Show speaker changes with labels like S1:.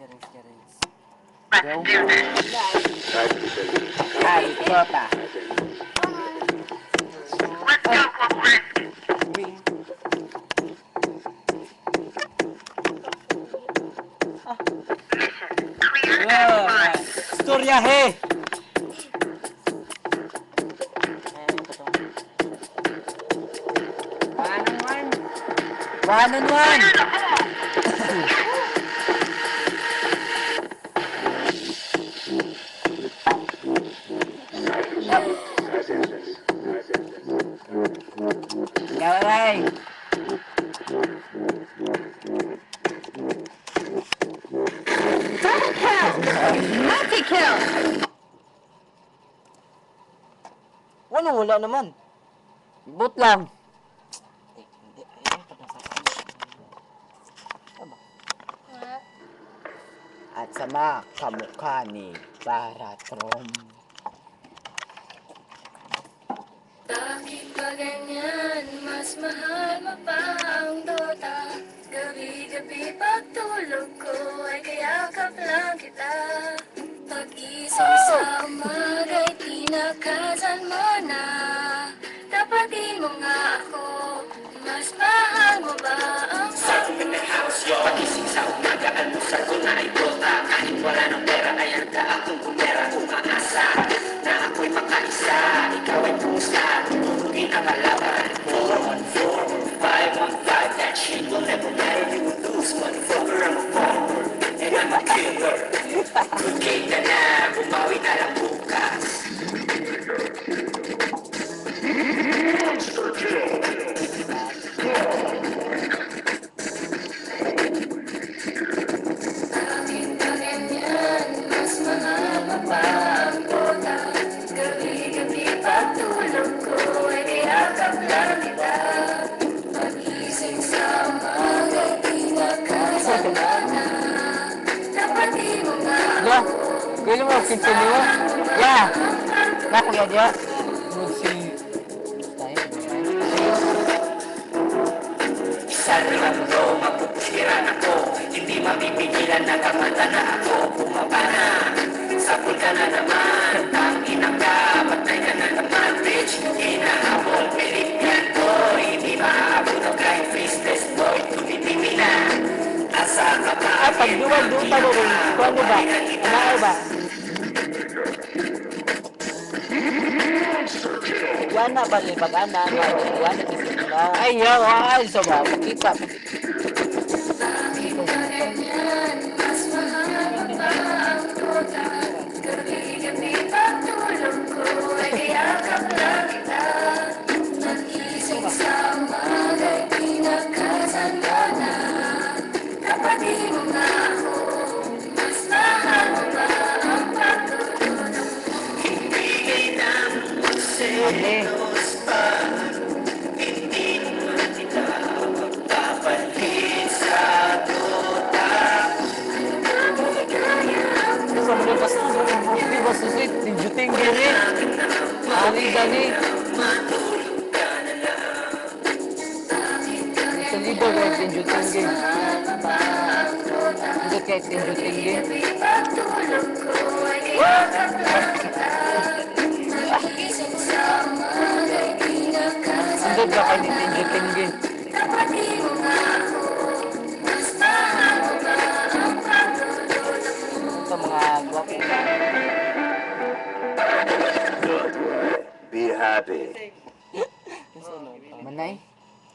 S1: Let's do this.
S2: Harikota.
S1: Let's go, corporate. Mission clear and fine.
S3: Storyahe! One on one!
S1: Clear the hole.
S3: Ikaw, Aray!
S4: Double kill! Multi-kill!
S2: Wala naman.
S3: Boot lang.
S2: Hindi. Ayun, pag nasasama. Tama.
S3: At sama kamukha ni Baratrom.
S5: Bakit ba ganyan? Mas mahal mo pa ang Dota. Gabi-gabi pagtulog ko ay kayakap lang kita. Pag-isip sa umaga'y tinakasan mo na. Tapatin mo nga ako, mas mahal mo ba ang
S6: Sa akin ng house yo, pagising sa umaga, almusal ko na ay Dota. Kahit wala ng pera ay handa akong kumera. Umaasa na ako'y makaisa, ikaw ay pusta, tutulugin ang alaban. 4-on-4, 5-on-5, that shit will never matter, you will lose. Motherfucker, I'm a bomber, and I'm a killer. Good game ka na, bumawi na lang bukas.
S5: Bakit ba ganyan? Mas mahal mo pa ang Dota. Gabi-gabi pagtulog ko ay kayakap lang kita. Pag-isip sa umaga'y tinakasan mo na. Tapatin mo nga
S3: Ya, kailan mo continue mo? Ya, na kuya dia.
S6: Isa lang bro, mapupusiran ako. Hindi mapipigilan na kamata na ako. Bumaba na, sapul ka na naman. Tangina ka, patay ka na naman. Bitch, hinahabol, pilit boy. Hindi maaabot ang kahit faceless boy. Tumitipi na, asa ka ba?
S3: Ay, pagduwag doon pa rin. Kung ano ba? Ano ba?
S2: Yan na bali pag-ana. Yan na kasi na.
S3: Ay, ay, so ba? Pakita.
S5: Bakit ba ganyan? Mas mahal mo pa ang Dota. Gabi-gabi pagtulog ko ay kayakap lang kita. Pag-isip sa umaga'y tinakasan mo na. Tapatin mo nga ako, mas mahal mo ba ang pagtulog?
S6: Ibigay ng magselos pa. Hindi naman kita magpapalit sa Dota.
S3: Sa mga basta, hindi ba susit? Tinjuting gini. Ani gani.
S6: Matulog ka na lang.
S3: Sa libo kaya tinjuting gini. Hindi kaya tinjuting gini.
S5: Pagtulog ko ay kayakap lang kita. Pag-isip sa umaga'y tinakasan
S3: Hindi ka kaya tinjuting gini.
S5: Tapatin mo nga ako, mas mahal mo ba ang pagtulog?
S2: Ito mga gwapo.
S7: Be happy.
S2: Yung sunod.
S3: Manay?